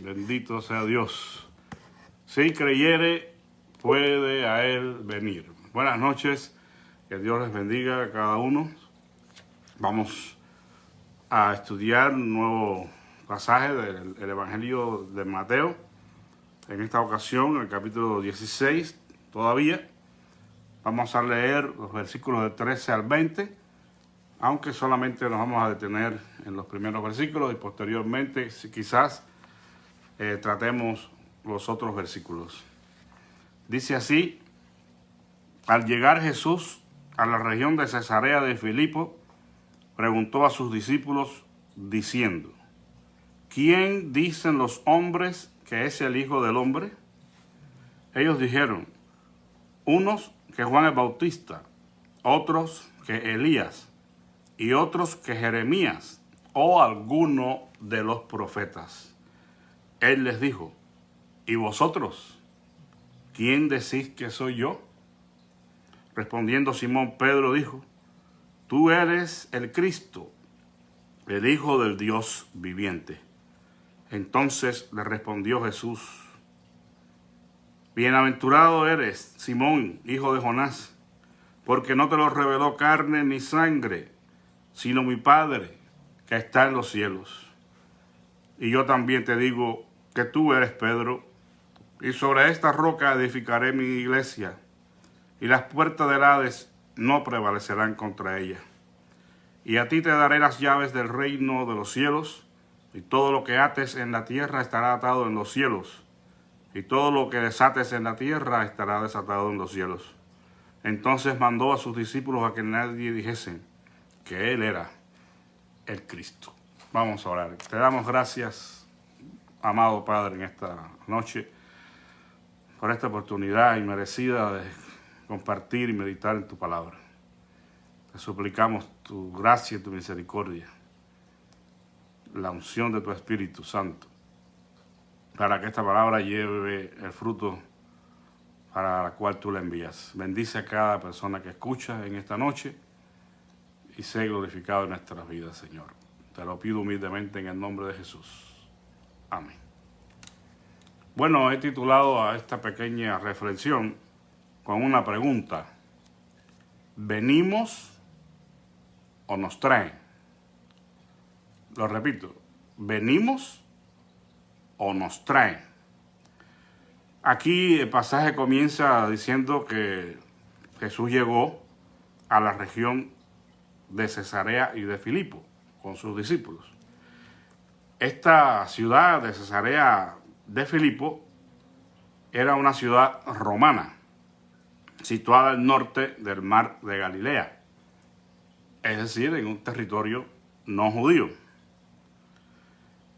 Bendito sea Dios. Si creyere, puede a él venir. Buenas noches, que Dios les bendiga a cada uno. Vamos a estudiar un nuevo pasaje del Evangelio de Mateo. En esta ocasión, el capítulo 16, todavía. Vamos a leer los versículos de 13 al 20, aunque solamente nos vamos a detener en los primeros versículos y posteriormente, quizás, tratemos los otros versículos. Dice así: al llegar Jesús a la región de Cesarea de Filipo, preguntó a sus discípulos diciendo: ¿quién dicen los hombres que es el Hijo del Hombre? Ellos dijeron: unos que Juan el Bautista, otros que Elías, y otros que Jeremías o alguno de los profetas. Él les dijo: ¿y vosotros? ¿Quién decís que soy yo? Respondiendo Simón Pedro dijo: tú eres el Cristo, el Hijo del Dios viviente. Entonces le respondió Jesús: bienaventurado eres, Simón, hijo de Jonás, porque no te lo reveló carne ni sangre, sino mi Padre que está en los cielos. Y yo también te digo que tú eres Pedro, y sobre esta roca edificaré mi iglesia, y las puertas del Hades no prevalecerán contra ella. Y a ti te daré las llaves del reino de los cielos, y todo lo que ates en la tierra estará atado en los cielos, y todo lo que desates en la tierra estará desatado en los cielos. Entonces mandó a sus discípulos a que nadie dijesen que él era el Cristo. Vamos a orar. Te damos gracias, amado Padre, en esta noche, por esta oportunidad inmerecida de compartir y meditar en tu palabra. Te suplicamos tu gracia y tu misericordia, la unción de tu Espíritu Santo, para que esta palabra lleve el fruto para la cual tú la envías. Bendice a cada persona que escucha en esta noche y sé glorificado en nuestras vidas, Señor. Te lo pido humildemente en el nombre de Jesús. Amén. Bueno, he titulado a esta pequeña reflexión con una pregunta: ¿venimos o nos traen? Lo repito, ¿venimos o nos traen? Aquí el pasaje comienza diciendo que Jesús llegó a la región de Cesarea y de Filipo con sus discípulos. Esta ciudad de Cesarea de Filipo era una ciudad romana. situada al norte del mar de Galilea, es decir, en un territorio no judío.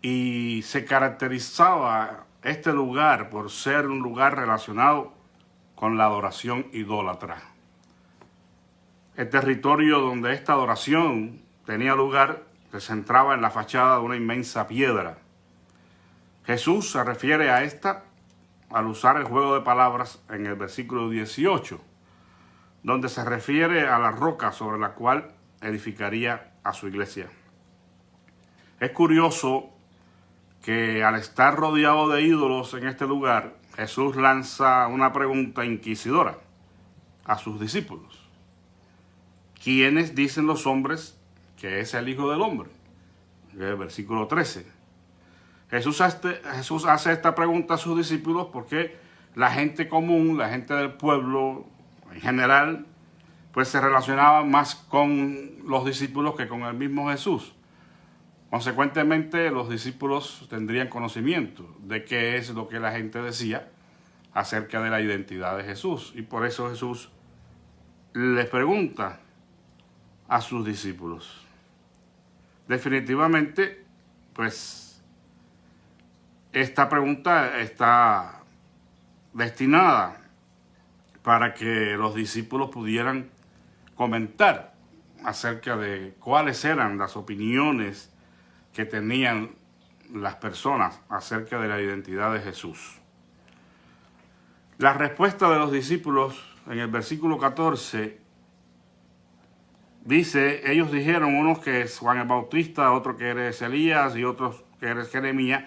Y se caracterizaba este lugar por ser un lugar relacionado con la adoración idólatra. El territorio donde esta adoración tenía lugar se centraba en la fachada de una inmensa piedra. Jesús se refiere a esta al usar el juego de palabras en el versículo 18, donde se refiere a la roca sobre la cual edificaría a su iglesia. Es curioso que al estar rodeado de ídolos en este lugar, Jesús lanza una pregunta inquisidora a sus discípulos. ¿Quiénes dicen los hombres que es el Hijo del Hombre? El versículo 13. Jesús hace esta pregunta a sus discípulos porque la gente común, la gente del pueblo en general, pues se relacionaba más con los discípulos que con el mismo Jesús. Consecuentemente, los discípulos tendrían conocimiento de qué es lo que la gente decía acerca de la identidad de Jesús. Y por eso Jesús les pregunta a sus discípulos. Definitivamente, pues, esta pregunta está destinada para que los discípulos pudieran comentar acerca de cuáles eran las opiniones que tenían las personas acerca de la identidad de Jesús. La respuesta de los discípulos en el versículo 14 dice, ellos dijeron, unos que es Juan el Bautista, otro que eres Elías y otros que eres Jeremías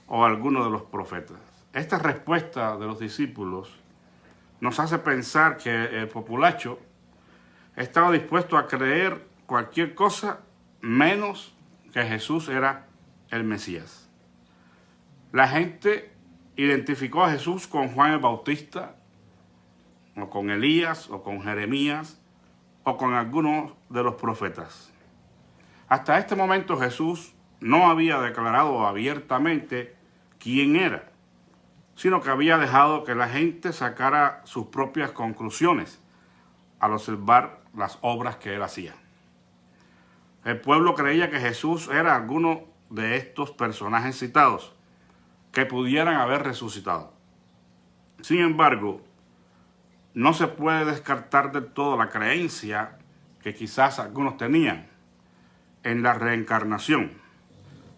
o alguno de los profetas. Esta respuesta de los discípulos nos hace pensar que el populacho estaba dispuesto a creer cualquier cosa menos que Jesús era el Mesías. La gente identificó a Jesús con Juan el Bautista, o con Elías, o con Jeremías, o con algunos de los profetas. Hasta este momento Jesús no había declarado abiertamente quién era, sino que había dejado que la gente sacara sus propias conclusiones al observar las obras que él hacía. El pueblo creía que Jesús era alguno de estos personajes citados que pudieran haber resucitado. Sin embargo, no se puede descartar del todo la creencia que quizás algunos tenían en la reencarnación,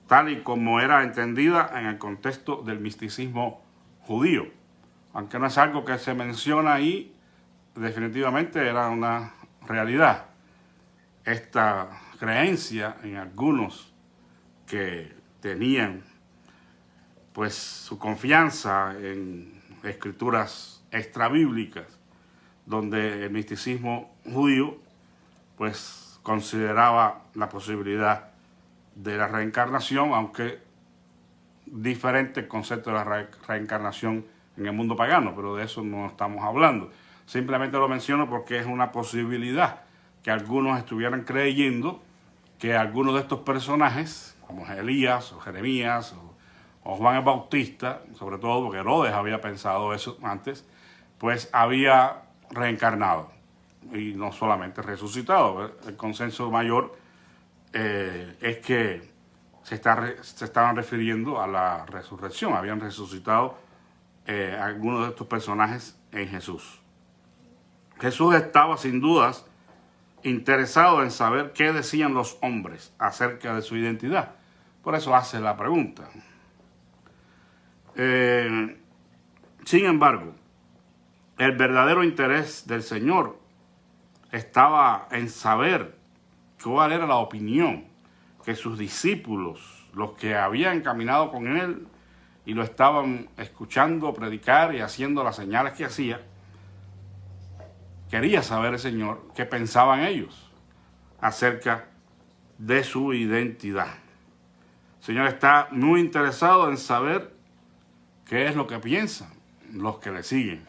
tal y como era entendida en el contexto del misticismo judío. Aunque no es algo que se menciona ahí, definitivamente era una realidad. Esta creencia en algunos que tenían pues su confianza en escrituras extrabíblicas, donde el misticismo judío pues consideraba la posibilidad de la reencarnación, aunque diferente el concepto de la reencarnación en el mundo pagano, pero de eso no estamos hablando. Simplemente lo menciono porque es una posibilidad que algunos estuvieran creyendo que algunos de estos personajes, como Elías o Jeremías o Juan el Bautista, sobre todo porque Herodes había pensado eso antes, pues había reencarnado y no solamente resucitado. El consenso mayor es que se estaban refiriendo a la resurrección, habían resucitado algunos de estos personajes en Jesús. Jesús estaba sin dudas interesado en saber qué decían los hombres acerca de su identidad. Por eso hace la pregunta. Sin embargo, el verdadero interés del Señor estaba en saber cuál era la opinión que sus discípulos, los que habían caminado con él y lo estaban escuchando predicar y haciendo las señales que hacía, quería saber el Señor qué pensaban ellos acerca de su identidad. El Señor está muy interesado en saber qué es lo que piensan los que le siguen.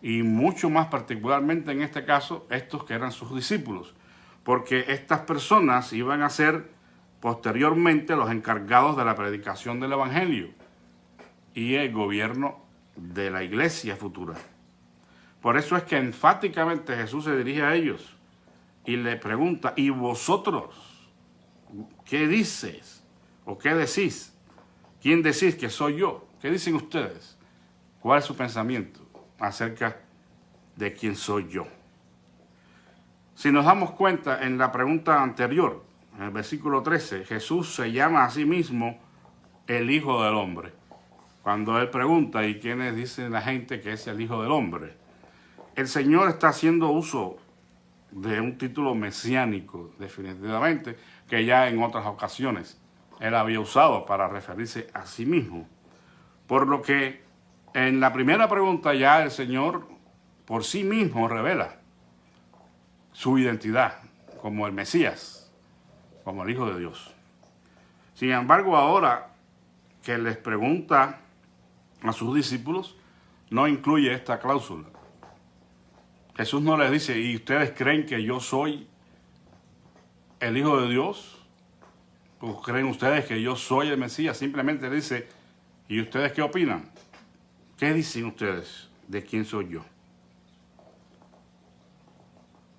Y mucho más particularmente en este caso, estos que eran sus discípulos. Porque estas personas iban a ser posteriormente los encargados de la predicación del Evangelio y el gobierno de la iglesia futura. Por eso es que enfáticamente Jesús se dirige a ellos y le pregunta, ¿y vosotros qué dices? ¿O qué decís? ¿Quién decís que soy yo? ¿Qué dicen ustedes? ¿Cuál es su pensamiento acerca de quién soy yo? Si nos damos cuenta en la pregunta anterior, en el versículo 13, Jesús se llama a sí mismo el Hijo del Hombre. Cuando él pregunta, ¿y quiénes dicen la gente que es el Hijo del Hombre? El Señor está haciendo uso de un título mesiánico, definitivamente, que ya en otras ocasiones él había usado para referirse a sí mismo. Por lo que en la primera pregunta ya el Señor por sí mismo revela su identidad como el Mesías, como el Hijo de Dios. Sin embargo, ahora que les pregunta a sus discípulos, no incluye esta cláusula. Jesús no les dice, ¿y ustedes creen que yo soy el Hijo de Dios? ¿O creen ustedes que yo soy el Mesías? Simplemente le dice, ¿y ustedes qué opinan? ¿Qué dicen ustedes de quién soy yo?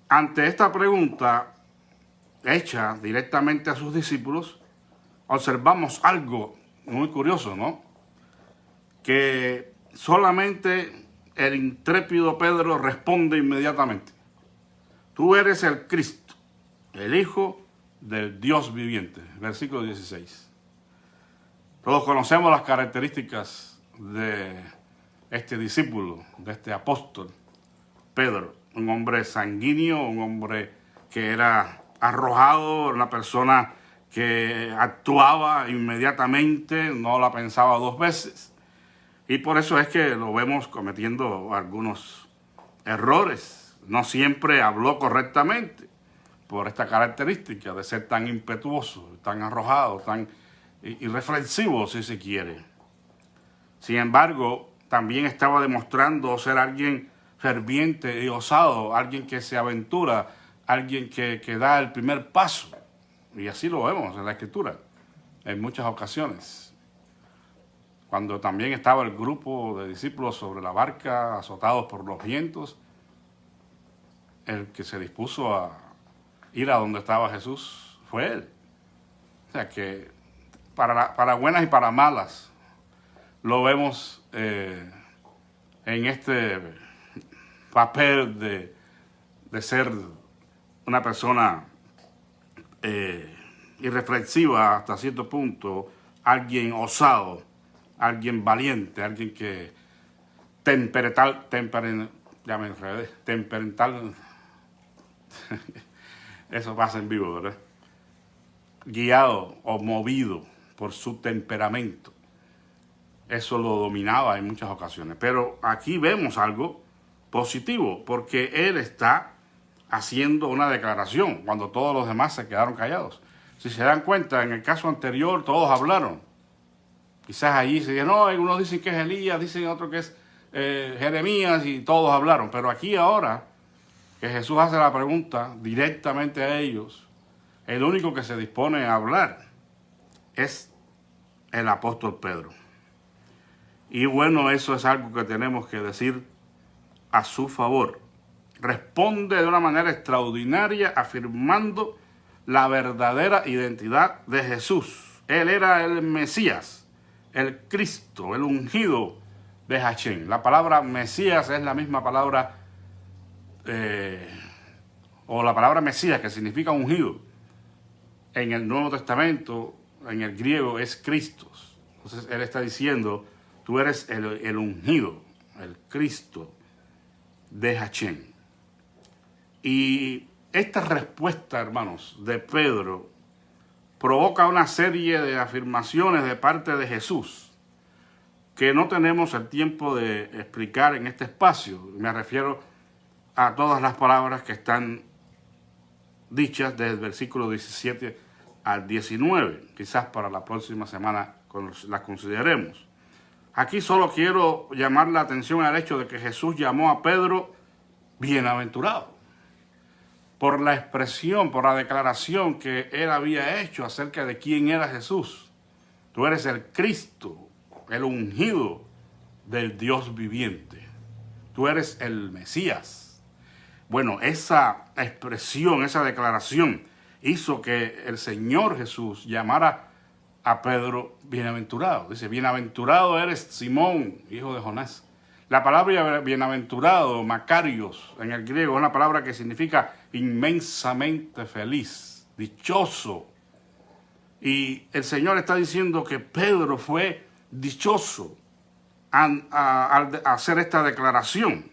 Ante esta pregunta hecha directamente a sus discípulos, observamos algo muy curioso, ¿no? Que solamente el intrépido Pedro responde inmediatamente. Tú eres el Cristo, el Hijo del Dios viviente. Versículo 16. Todos conocemos las características de este discípulo, de este apóstol, Pedro. Un hombre sanguíneo, un hombre que era arrojado, una persona que actuaba inmediatamente, no la pensaba dos veces. Y por eso es que lo vemos cometiendo algunos errores. No siempre habló correctamente por esta característica de ser tan impetuoso, tan arrojado, tan irreflexivo, si se quiere. Sin embargo, también estaba demostrando ser alguien ferviente y osado, alguien que se aventura, alguien que da el primer paso. Y así lo vemos en la Escritura, en muchas ocasiones. Cuando también estaba el grupo de discípulos sobre la barca, azotados por los vientos, el que se dispuso a ir a donde estaba Jesús fue él. O sea que para buenas y para malas lo vemos en este papel de ser una persona irreflexiva hasta cierto punto, alguien osado, alguien valiente, alguien que temperamental, eso pasa en vivo, ¿verdad? Guiado o movido por su temperamento. Eso lo dominaba en muchas ocasiones. Pero aquí vemos algo positivo, porque él está haciendo una declaración cuando todos los demás se quedaron callados. Si se dan cuenta, en el caso anterior todos hablaron. Quizás allí se dice, no, algunos dicen que es Elías, dicen otros que es Jeremías, y todos hablaron. Pero aquí ahora que Jesús hace la pregunta directamente a ellos, el único que se dispone a hablar es el apóstol Pedro. Y bueno, eso es algo que tenemos que decir a su favor. Responde de una manera extraordinaria afirmando la verdadera identidad de Jesús. Él era el Mesías, el Cristo, el ungido de Hachén. La palabra Mesías es la misma palabra, o la palabra Mesías, que significa ungido. En el Nuevo Testamento, en el griego, es Christos. Entonces él está diciendo, tú eres el ungido, el Cristo de Hachén. Y esta respuesta, hermanos, de Pedro provoca una serie de afirmaciones de parte de Jesús que no tenemos el tiempo de explicar en este espacio. Me refiero a todas las palabras que están dichas desde el versículo 17 al 19. Quizás para la próxima semana las consideremos. Aquí solo quiero llamar la atención al hecho de que Jesús llamó a Pedro bienaventurado por la expresión, por la declaración que él había hecho acerca de quién era Jesús. Tú eres el Cristo, el ungido del Dios viviente. tú eres el Mesías. Bueno, esa expresión, esa declaración hizo que el Señor Jesús llamara a Pedro bienaventurado. Dice, bienaventurado eres Simón, hijo de Jonás. La palabra bienaventurado, Macarios, en el griego, es una palabra que significa inmensamente feliz, dichoso. Y el Señor está diciendo que Pedro fue dichoso al hacer esta declaración,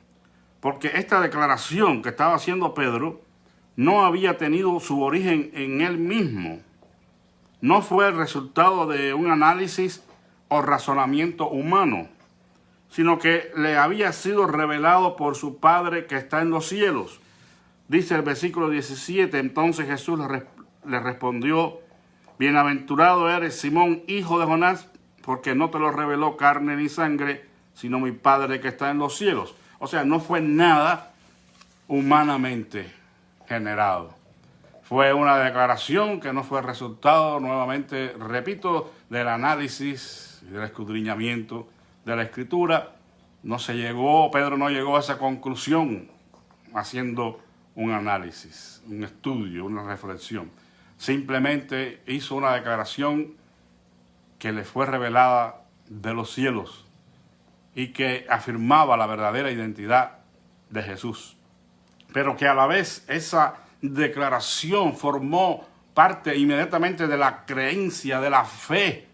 porque esta declaración que estaba haciendo Pedro no había tenido su origen en él mismo, no fue el resultado de un análisis o razonamiento humano, sino que le había sido revelado por su Padre que está en los cielos. Dice el versículo 17, entonces Jesús le respondió, bienaventurado eres Simón, hijo de Jonás, porque no te lo reveló carne ni sangre, sino mi Padre que está en los cielos. O sea, no fue nada humanamente generado. Fue una declaración que no fue resultado, nuevamente, repito, del análisis y del escudriñamiento de la Escritura. Pedro no llegó a esa conclusión haciendo un análisis, un estudio, una reflexión. Simplemente hizo una declaración que le fue revelada de los cielos y que afirmaba la verdadera identidad de Jesús. Pero que a la vez esa declaración formó parte inmediatamente de la creencia, de la fe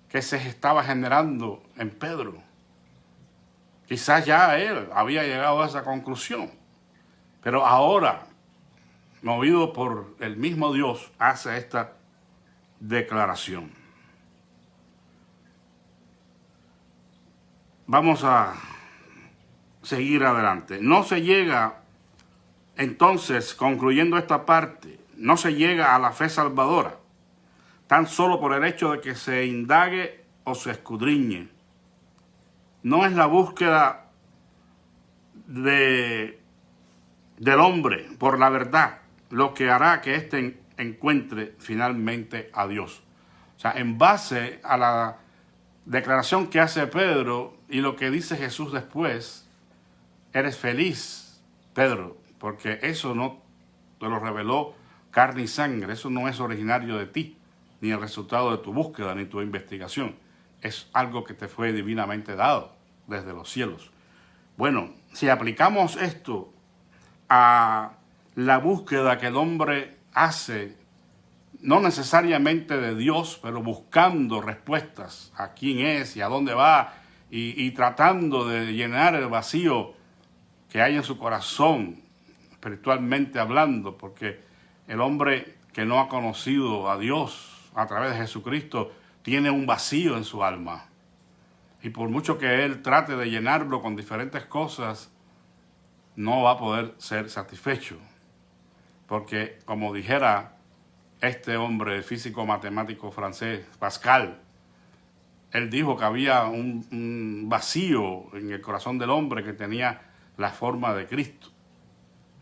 que se estaba generando en Pedro. Quizás ya él había llegado a esa conclusión, pero ahora, movido por el mismo Dios, hace esta declaración. Vamos a seguir adelante. No se llega, entonces, concluyendo esta parte, no se llega a la fe salvadora, tan solo por el hecho de que se indague o se escudriñe. No es la búsqueda del hombre por la verdad lo que hará que éste encuentre finalmente a Dios. O sea, en base a la declaración que hace Pedro y lo que dice Jesús después, eres feliz, Pedro, porque eso no te lo reveló carne y sangre, eso no es originario de ti, ni el resultado de tu búsqueda, ni tu investigación. Es algo que te fue divinamente dado desde los cielos. Bueno, si aplicamos esto a la búsqueda que el hombre hace, no necesariamente de Dios, pero buscando respuestas a quién es y a dónde va, y tratando de llenar el vacío que hay en su corazón, espiritualmente hablando, porque el hombre que no ha conocido a Dios a través de Jesucristo tiene un vacío en su alma. Y por mucho que él trate de llenarlo con diferentes cosas, no va a poder ser satisfecho. Porque, como dijera este hombre físico matemático francés, Pascal, él dijo que había un vacío en el corazón del hombre que tenía la forma de Cristo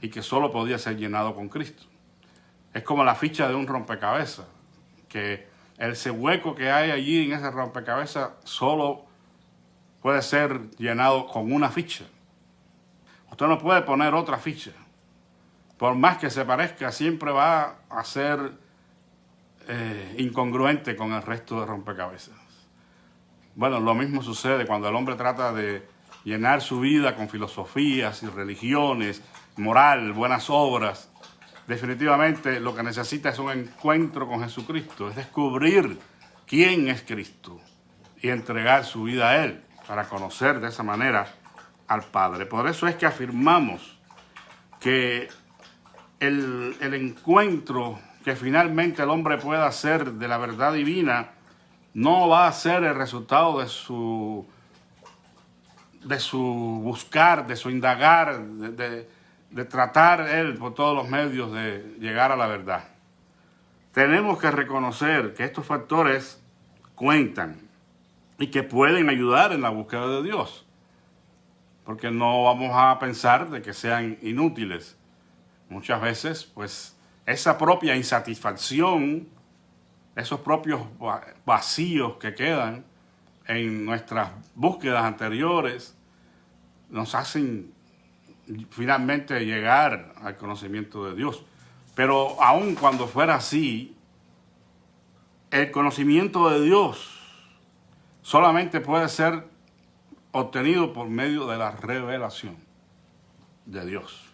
y que solo podía ser llenado con Cristo. Es como la ficha de un rompecabezas, que ese hueco que hay allí en ese rompecabezas solo puede ser llenado con una ficha. Usted no puede poner otra ficha. Por más que se parezca, siempre va a ser incongruente con el resto de rompecabezas. Bueno, lo mismo sucede cuando el hombre trata de llenar su vida con filosofías y religiones, moral, buenas obras. Definitivamente lo que necesita es un encuentro con Jesucristo, es descubrir quién es Cristo y entregar su vida a Él para conocer de esa manera al Padre. Por eso es que afirmamos que el encuentro que finalmente el hombre pueda hacer de la verdad divina no va a ser el resultado de su buscar, de su indagar, de tratar él por todos los medios de llegar a la verdad. Tenemos que reconocer que estos factores cuentan y que pueden ayudar en la búsqueda de Dios, porque no vamos a pensar de que sean inútiles. Muchas veces, pues, esa propia insatisfacción, esos propios vacíos que quedan en nuestras búsquedas anteriores, nos hacen finalmente llegar al conocimiento de Dios. Pero aun cuando fuera así, el conocimiento de Dios solamente puede ser obtenido por medio de la revelación de Dios.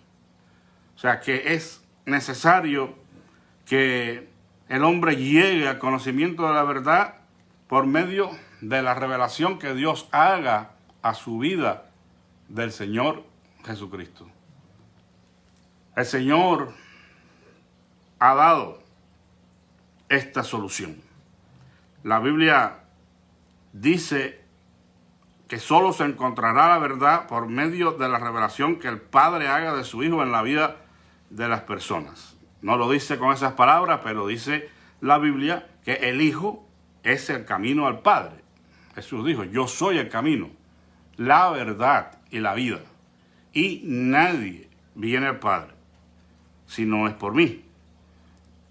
O sea que es necesario que el hombre llegue al conocimiento de la verdad por medio de la revelación que Dios haga a su vida del Señor Jesucristo. El Señor ha dado esta solución. La Biblia dice que solo se encontrará la verdad por medio de la revelación que el Padre haga de su Hijo en la vida de las personas. No lo dice con esas palabras, pero dice la Biblia que el Hijo es el camino al Padre. Jesús dijo, yo soy el camino, la verdad y la vida. Y nadie viene al Padre si no es por mí.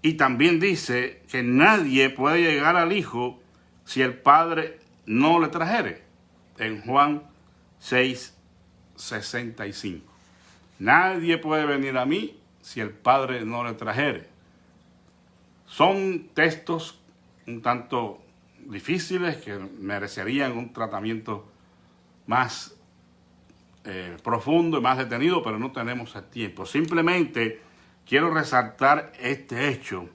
Y también dice que nadie puede llegar al Hijo si el Padre no le trajere. En Juan 6:65. Nadie puede venir a mí si el Padre no le trajere. Son textos un tanto difíciles que merecerían un tratamiento más profundo y más detenido, pero no tenemos el tiempo. Simplemente quiero resaltar este hecho,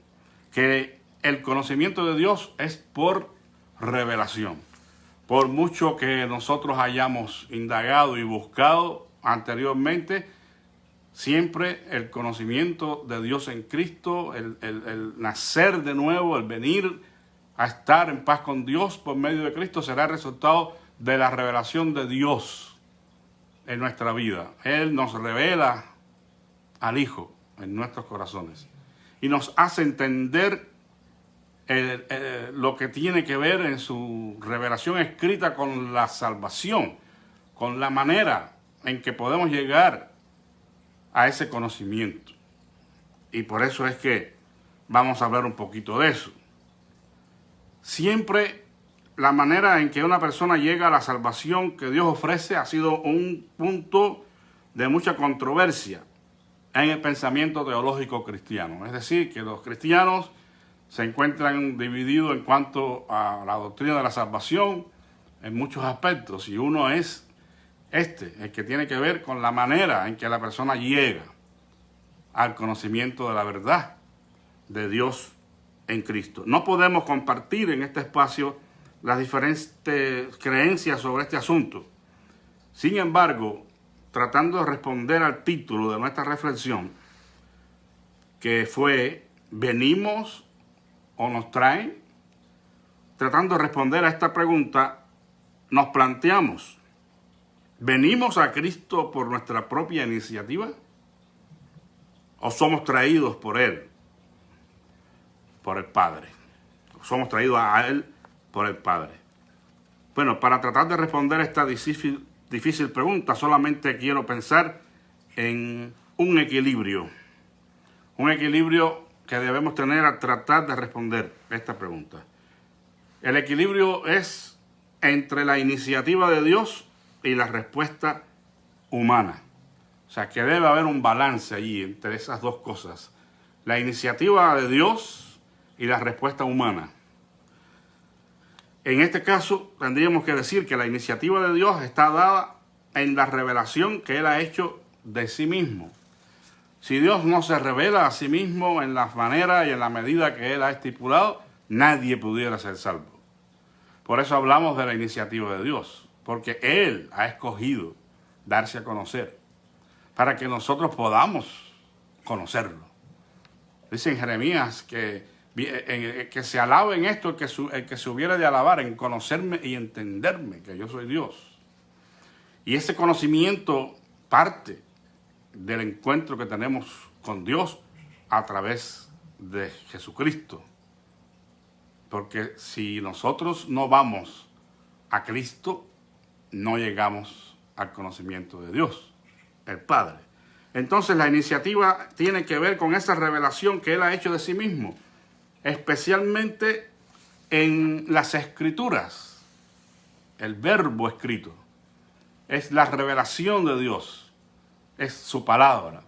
que el conocimiento de Dios es por revelación. Por mucho que nosotros hayamos indagado y buscado anteriormente, siempre el conocimiento de Dios en Cristo, el nacer de nuevo, el venir a estar en paz con Dios por medio de Cristo será el resultado de la revelación de Dios en nuestra vida. Él nos revela al Hijo en nuestros corazones y nos hace entender lo que tiene que ver en su revelación escrita con la salvación, con la manera en que podemos llegar a ese conocimiento. Y por eso es que vamos a hablar un poquito de eso. Siempre la manera en que una persona llega a la salvación que Dios ofrece ha sido un punto de mucha controversia en el pensamiento teológico cristiano. Es decir, que los cristianos se encuentran divididos en cuanto a la doctrina de la salvación en muchos aspectos, y uno es el que tiene que ver con la manera en que la persona llega al conocimiento de la verdad de Dios en Cristo. No podemos compartir en este espacio las diferentes creencias sobre este asunto. Sin embargo, tratando de responder al título de nuestra reflexión, que fue ¿venimos o nos traen? Tratando de responder a esta pregunta, nos planteamos, ¿venimos a Cristo por nuestra propia iniciativa? ¿O somos traídos por Él, por el Padre? ¿O somos traídos a Él por el Padre? Bueno, para tratar de responder esta difícil pregunta, solamente quiero pensar en un equilibrio. Un equilibrio que debemos tener al tratar de responder esta pregunta. El equilibrio es entre la iniciativa de Dios y la respuesta humana. O sea, que debe haber un balance allí entre esas dos cosas. La iniciativa de Dios y la respuesta humana. En este caso, tendríamos que decir que la iniciativa de Dios está dada en la revelación que Él ha hecho de sí mismo. Si Dios no se revela a sí mismo en la manera y en la medida que Él ha estipulado, nadie pudiera ser salvo. Por eso hablamos de la iniciativa de Dios, porque Él ha escogido darse a conocer, para que nosotros podamos conocerlo. Dice en Jeremías que se alabe en esto el que se hubiera de alabar, en conocerme y entenderme, que yo soy Dios. Y ese conocimiento parte del encuentro que tenemos con Dios a través de Jesucristo. Porque si nosotros no vamos a Cristo, no llegamos al conocimiento de Dios, el Padre. Entonces la iniciativa tiene que ver con esa revelación que Él ha hecho de sí mismo, especialmente en las Escrituras, el verbo escrito. es la revelación de Dios, es su palabra.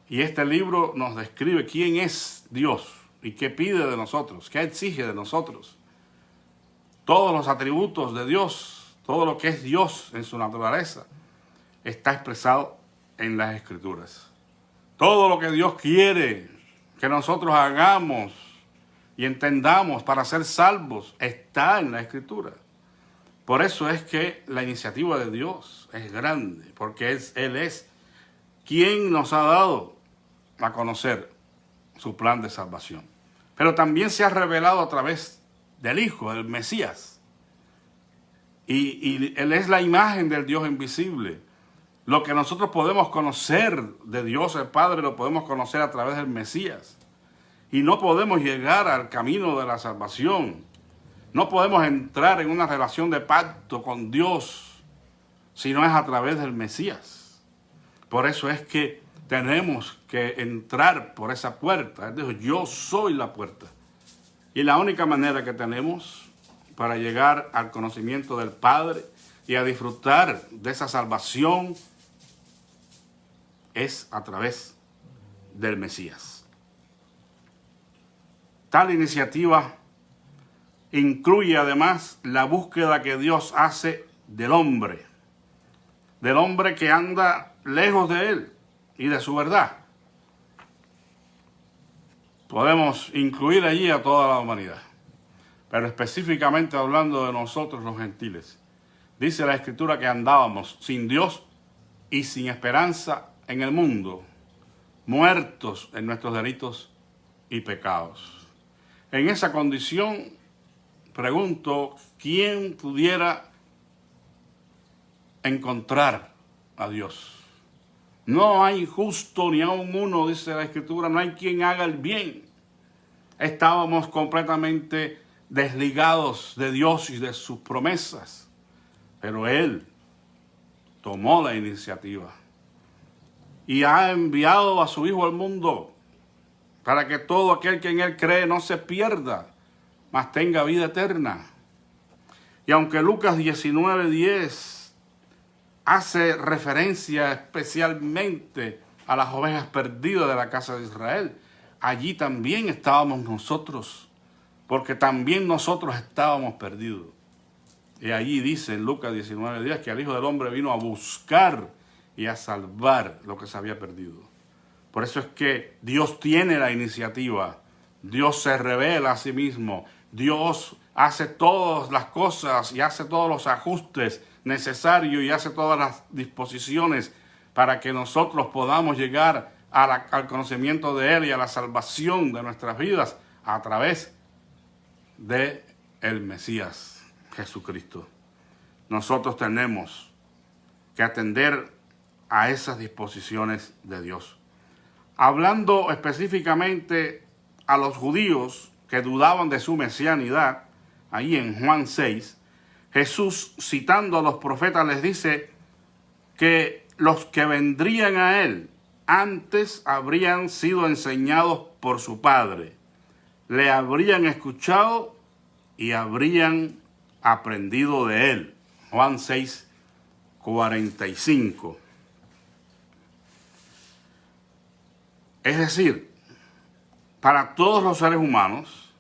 Y este libro nos describe quién es Dios y qué pide de nosotros, qué exige de nosotros. Todos los atributos de Dios, todo lo que es Dios en su naturaleza, está expresado en las Escrituras. Todo lo que Dios quiere que nosotros hagamos y entendamos para ser salvos está en la Escritura. Por eso es que la iniciativa de Dios es grande, porque Él es quien nos ha dado a conocer su plan de salvación. Pero también se ha revelado a través del Hijo, el Mesías. Y Él es la imagen del Dios invisible. Lo que nosotros podemos conocer de Dios el Padre lo podemos conocer a través del Mesías. Y no podemos llegar al camino de la salvación. No podemos entrar en una relación de pacto con Dios si no es a través del Mesías. Por eso es que tenemos que entrar por esa puerta. Él dijo, yo soy la puerta. Y la única manera que tenemos para llegar al conocimiento del Padre y a disfrutar de esa salvación es a través del Mesías. Tal iniciativa incluye además la búsqueda que Dios hace del hombre que anda lejos de Él y de su verdad. Podemos incluir allí a toda la humanidad, pero específicamente hablando de nosotros los gentiles. Dice la Escritura que andábamos sin Dios y sin esperanza en el mundo, muertos en nuestros delitos y pecados. En esa condición, pregunto, ¿quién pudiera encontrar a Dios? No hay justo ni aun uno, dice la Escritura, no hay quien haga el bien. Estábamos completamente desligados de Dios y de sus promesas, pero Él tomó la iniciativa y ha enviado a su Hijo al mundo para que todo aquel que en Él cree no se pierda, mas tenga vida eterna. Y aunque Lucas 19:10 hace referencia especialmente a las ovejas perdidas de la casa de Israel, allí también estábamos nosotros, porque también nosotros estábamos perdidos. Y allí dice en Lucas 19:10 que el Hijo del Hombre vino a buscar y a salvar lo que se había perdido. Por eso es que Dios tiene la iniciativa, Dios se revela a sí mismo, Dios hace todas las cosas y hace todos los ajustes necesarios y hace todas las disposiciones para que nosotros podamos llegar al conocimiento de Él y a la salvación de nuestras vidas a través de el Mesías Jesucristo. Nosotros tenemos que atender a esas disposiciones de Dios. Hablando específicamente a los judíos que dudaban de su mesianidad, ahí en Juan 6, Jesús, citando a los profetas, les dice que los que vendrían a Él antes habrían sido enseñados por su Padre, le habrían escuchado y habrían aprendido de Él. Juan 6, 45. Es decir, para todos los seres humanos,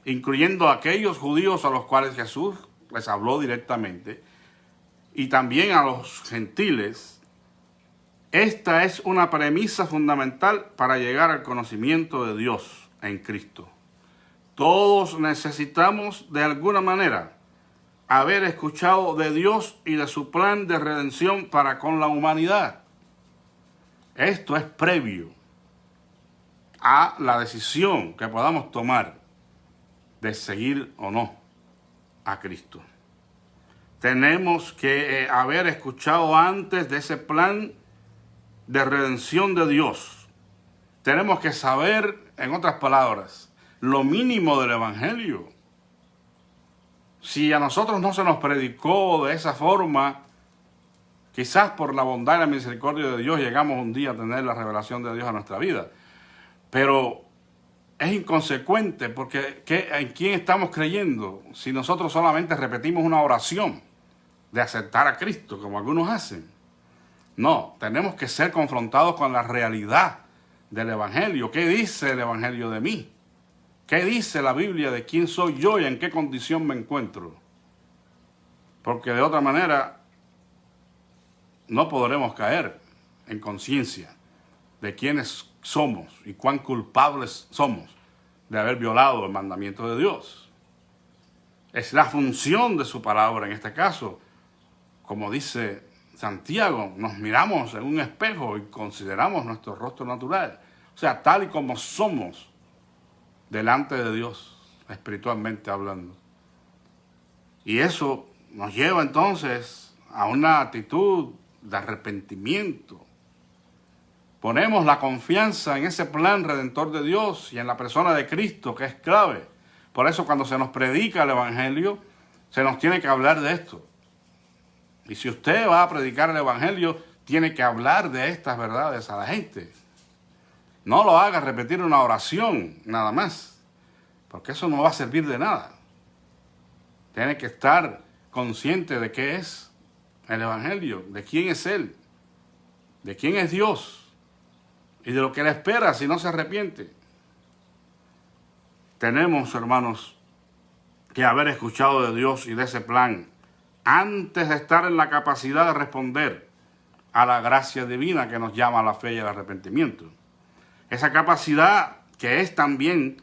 incluyendo a aquellos judíos a los cuales Jesús les habló directamente, y también a los gentiles, esta es una premisa fundamental para llegar al conocimiento de Dios en Cristo. Todos necesitamos de alguna manera haber escuchado de Dios y de su plan de redención para con la humanidad. Esto es previo a la decisión que podamos tomar de seguir o no a Cristo. Tenemos que haber escuchado antes de ese plan de redención de Dios. Tenemos que saber, en otras palabras, lo mínimo del Evangelio. Si a nosotros no se nos predicó de esa forma, quizás por la bondad y la misericordia de Dios llegamos un día a tener la revelación de Dios a nuestra vida. Pero es inconsecuente porque ¿en quién estamos creyendo si nosotros solamente repetimos una oración? de aceptar a Cristo, como algunos hacen. No, tenemos que ser confrontados con la realidad del Evangelio. ¿Qué dice el Evangelio de mí? ¿Qué dice la Biblia de quién soy yo y en qué condición me encuentro? Porque de otra manera no podremos caer en conciencia de quiénes somos y cuán culpables somos de haber violado el mandamiento de Dios. Es la función de su palabra en este caso. Como dice Santiago, nos miramos en un espejo y consideramos nuestro rostro natural. O sea, tal y como somos delante de Dios, espiritualmente hablando. Y eso nos lleva entonces a una actitud de arrepentimiento. Ponemos la confianza en ese plan redentor de Dios y en la persona de Cristo, que es clave. Por eso cuando se nos predica el Evangelio, se nos tiene que hablar de esto. Y si usted va a predicar el Evangelio, tiene que hablar de estas verdades a la gente. No lo haga repetir una oración nada más, porque eso no va a servir de nada. Tiene que estar consciente de qué es el Evangelio, de quién es Él, de quién es Dios y de lo que Él espera si no se arrepiente. Tenemos, hermanos, que haber escuchado de Dios y de ese plan antes de estar en la capacidad de responder a la gracia divina que nos llama a la fe y al arrepentimiento. Esa capacidad que es también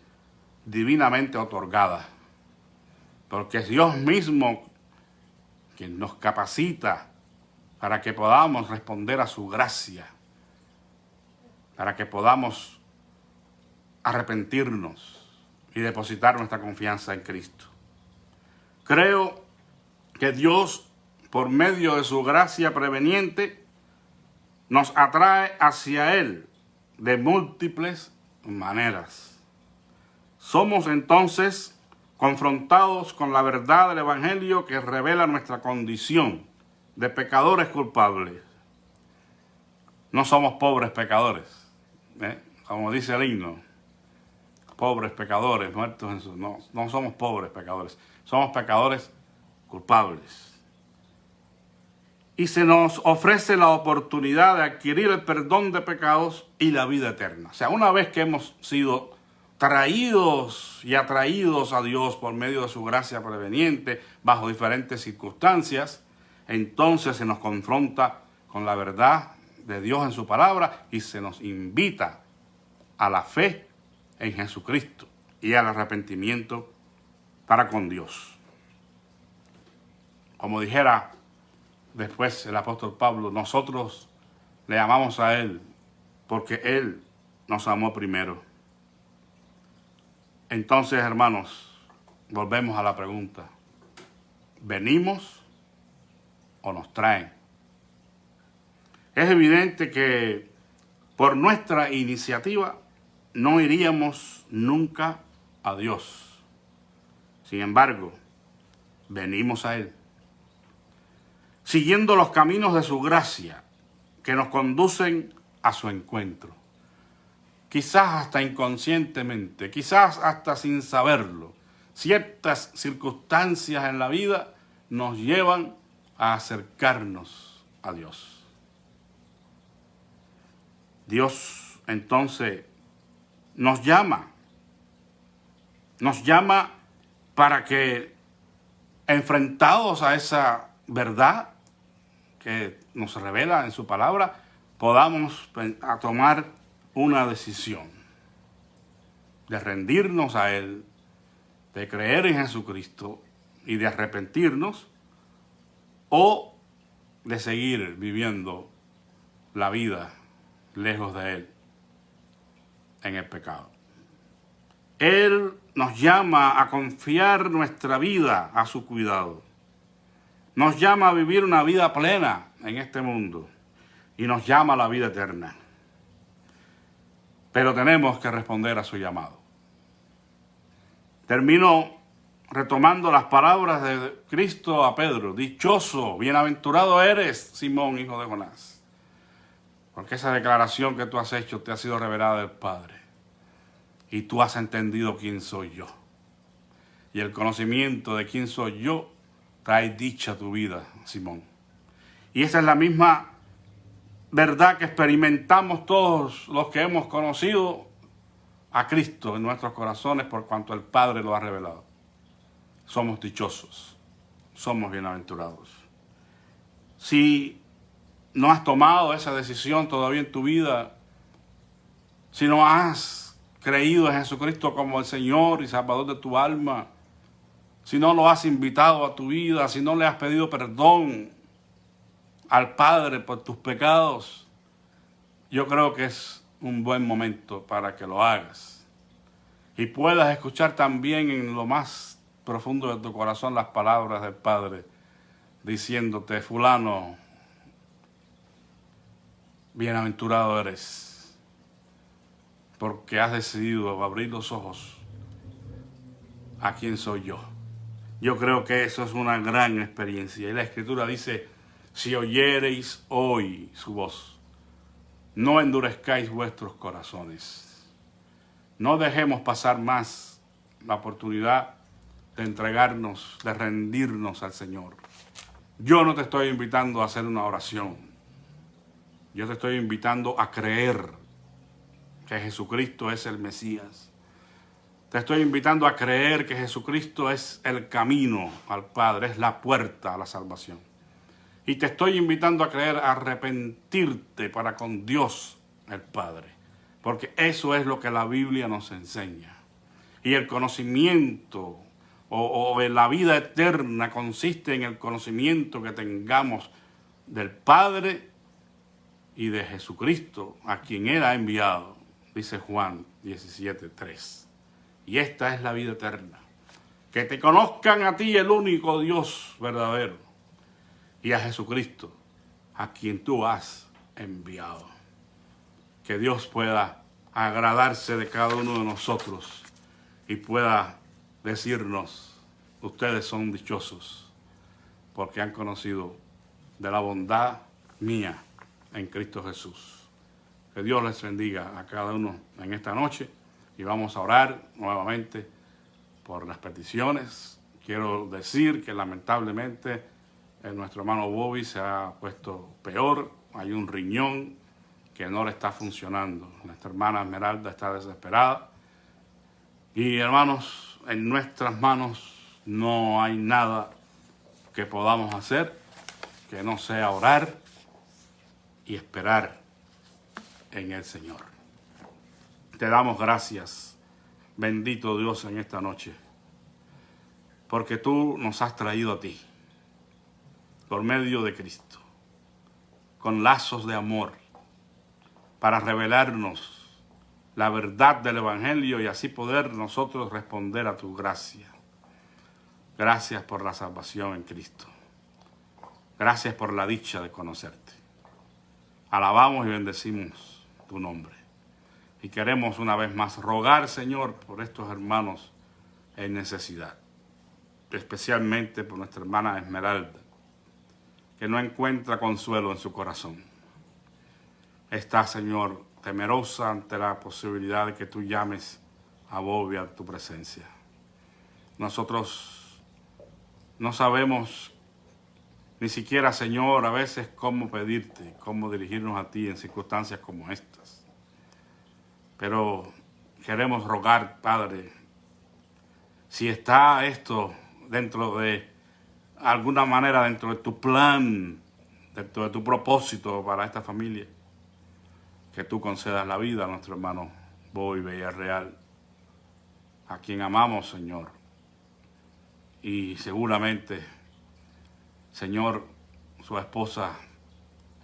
divinamente otorgada, porque es Dios mismo quien nos capacita para que podamos responder a su gracia, para que podamos arrepentirnos y depositar nuestra confianza en Cristo. Creo que Dios, por medio de su gracia preveniente, nos atrae hacia Él de múltiples maneras. Somos entonces confrontados con la verdad del Evangelio que revela nuestra condición de pecadores culpables. No somos pobres pecadores, como dice el himno, pobres pecadores muertos en su... No somos pobres pecadores, somos pecadores culpables. Y se nos ofrece la oportunidad de adquirir el perdón de pecados y la vida eterna. O sea, una vez que hemos sido traídos y atraídos a Dios por medio de su gracia preveniente, bajo diferentes circunstancias, entonces se nos confronta con la verdad de Dios en su palabra y se nos invita a la fe en Jesucristo y al arrepentimiento para con Dios. Como dijera después el apóstol Pablo, nosotros le amamos a Él porque Él nos amó primero. Entonces, hermanos, volvemos a la pregunta: ¿venimos o nos traen? Es evidente que por nuestra iniciativa no iríamos nunca a Dios. Sin embargo, venimos a Él, siguiendo los caminos de su gracia que nos conducen a su encuentro. Quizás hasta inconscientemente, quizás hasta sin saberlo, ciertas circunstancias en la vida nos llevan a acercarnos a Dios. Dios entonces nos llama para que, enfrentados a esa verdad que nos revela en su palabra, podamos tomar una decisión de rendirnos a Él, de creer en Jesucristo y de arrepentirnos, o de seguir viviendo la vida lejos de Él en el pecado. Él nos llama a confiar nuestra vida a su cuidado. Nos llama a vivir una vida plena en este mundo y nos llama a la vida eterna. Pero tenemos que responder a su llamado. Termino retomando las palabras de Cristo a Pedro: dichoso, bienaventurado eres, Simón, hijo de Jonás, porque esa declaración que tú has hecho te ha sido revelada del Padre, y tú has entendido quién soy yo. Y el conocimiento de quién soy yo trae dicha a tu vida, Simón. Y esa es la misma verdad que experimentamos todos los que hemos conocido a Cristo en nuestros corazones por cuanto el Padre lo ha revelado. Somos dichosos, somos bienaventurados. Si no has tomado esa decisión todavía en tu vida, si no has creído en Jesucristo como el Señor y Salvador de tu alma, si no lo has invitado a tu vida, si no le has pedido perdón al Padre por tus pecados, yo creo que es un buen momento para que lo hagas y puedas escuchar también en lo más profundo de tu corazón las palabras del Padre diciéndote: fulano, bienaventurado eres, porque has decidido abrir los ojos a quién soy yo. Yo creo que eso es una gran experiencia. Y la Escritura dice: si oyereis hoy su voz, no endurezcáis vuestros corazones. No dejemos pasar más la oportunidad de entregarnos, de rendirnos al Señor. Yo no te estoy invitando a hacer una oración. Yo te estoy invitando a creer que Jesucristo es el Mesías. Te estoy invitando a creer que Jesucristo es el camino al Padre, es la puerta a la salvación. Y te estoy invitando a creer, a arrepentirte para con Dios el Padre. Porque eso es lo que la Biblia nos enseña. Y el conocimiento o la vida eterna consiste en el conocimiento que tengamos del Padre y de Jesucristo, a quien Él ha enviado, dice Juan 17:3. Y esta es la vida eterna, que te conozcan a ti, el único Dios verdadero, y a Jesucristo, a quien tú has enviado. Que Dios pueda agradarse de cada uno de nosotros y pueda decirnos: ustedes son dichosos porque han conocido de la bondad mía en Cristo Jesús. Que Dios les bendiga a cada uno en esta noche y vamos a orar nuevamente por las peticiones. Quiero decir que lamentablemente nuestro hermano Bobby se ha puesto peor. Hay un riñón que no le está funcionando. Nuestra hermana Esmeralda está desesperada. Y hermanos, en nuestras manos no hay nada que podamos hacer que no sea orar y esperar en el Señor. Te damos gracias, bendito Dios, en esta noche, porque tú nos has traído a ti por medio de Cristo, con lazos de amor, para revelarnos la verdad del Evangelio y así poder nosotros responder a tu gracia. Gracias por la salvación en Cristo. Gracias por la dicha de conocerte. Alabamos y bendecimos tu nombre. Y queremos una vez más rogar, Señor, por estos hermanos en necesidad, especialmente por nuestra hermana Esmeralda, que no encuentra consuelo en su corazón. Está, Señor, temerosa ante la posibilidad de que tú llames a Bobby a tu presencia. Nosotros no sabemos ni siquiera, Señor, a veces cómo pedirte, cómo dirigirnos a ti en circunstancias como estas. Pero queremos rogar, Padre, si está esto dentro de alguna manera, dentro de tu plan, dentro de tu propósito para esta familia, que tú concedas la vida a nuestro hermano Bobby Villarreal, a quien amamos, Señor. Y seguramente, Señor, su esposa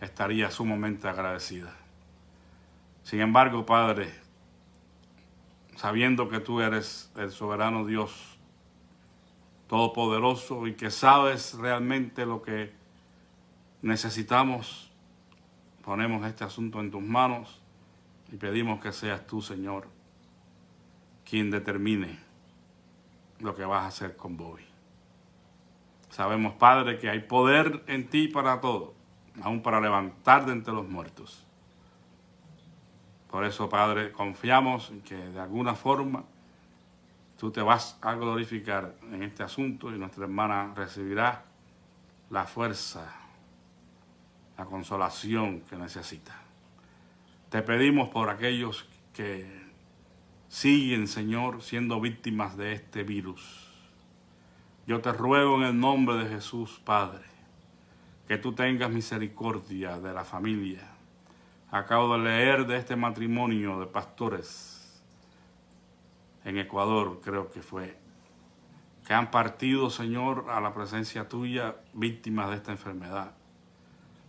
estaría sumamente agradecida. Sin embargo, Padre, sabiendo que tú eres el soberano Dios todopoderoso y que sabes realmente lo que necesitamos, ponemos este asunto en tus manos y pedimos que seas tú, Señor, quien determine lo que vas a hacer con Bobby. Sabemos, Padre, que hay poder en ti para todo, aún para levantar de entre los muertos. Por eso, Padre, confiamos en que de alguna forma tú te vas a glorificar en este asunto y nuestra hermana recibirá la fuerza, la consolación que necesita. Te pedimos por aquellos que siguen, Señor, siendo víctimas de este virus. Yo te ruego en el nombre de Jesús, Padre, que tú tengas misericordia de la familia. Acabo de leer de este matrimonio de pastores en Ecuador, creo que fue, que han partido, Señor, a la presencia tuya, víctimas de esta enfermedad.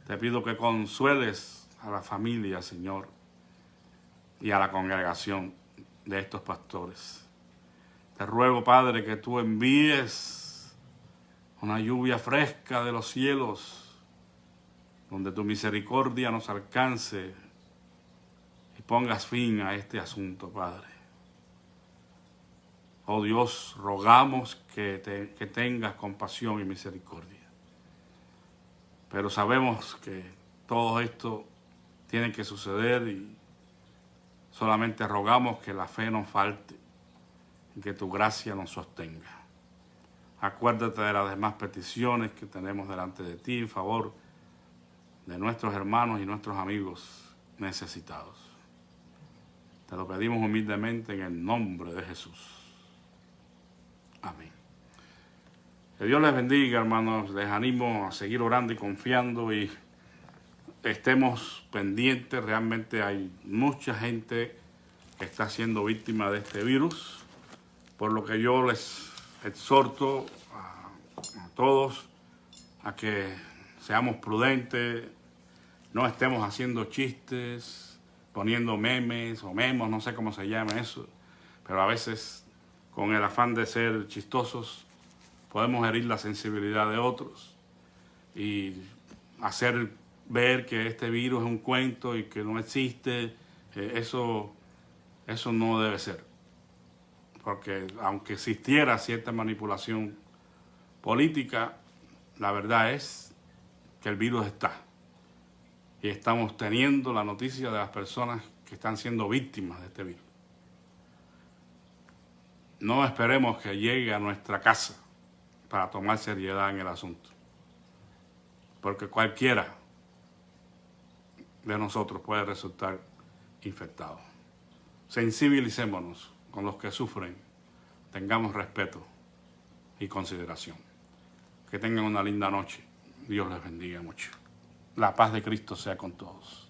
Te pido que consueles a la familia, Señor, y a la congregación de estos pastores. Te ruego, Padre, que tú envíes una lluvia fresca de los cielos, donde tu misericordia nos alcance y pongas fin a este asunto, Padre. Oh Dios, rogamos que tengas compasión y misericordia. Pero sabemos que todo esto tiene que suceder y solamente rogamos que la fe nos falte y que tu gracia nos sostenga. Acuérdate de las demás peticiones que tenemos delante de ti en favor de nuestros hermanos y nuestros amigos necesitados. Te lo pedimos humildemente en el nombre de Jesús. Amén. Que Dios les bendiga, hermanos. Les animo a seguir orando y confiando y estemos pendientes. Realmente hay mucha gente que está siendo víctima de este virus, por lo que yo les exhorto a todos a que seamos prudentes, no estemos haciendo chistes, poniendo memes o memos, no sé cómo se llama eso, pero a veces con el afán de ser chistosos podemos herir la sensibilidad de otros y hacer ver que este virus es un cuento y que no existe. Eso no debe ser, porque aunque existiera cierta manipulación política, la verdad es que el virus está y estamos teniendo la noticia de las personas que están siendo víctimas de este virus. No esperemos que llegue a nuestra casa para tomar seriedad en el asunto, porque cualquiera de nosotros puede resultar infectado. Sensibilicémonos con los que sufren, tengamos respeto y consideración. Que tengan una linda noche. Dios les bendiga mucho. La paz de Cristo sea con todos.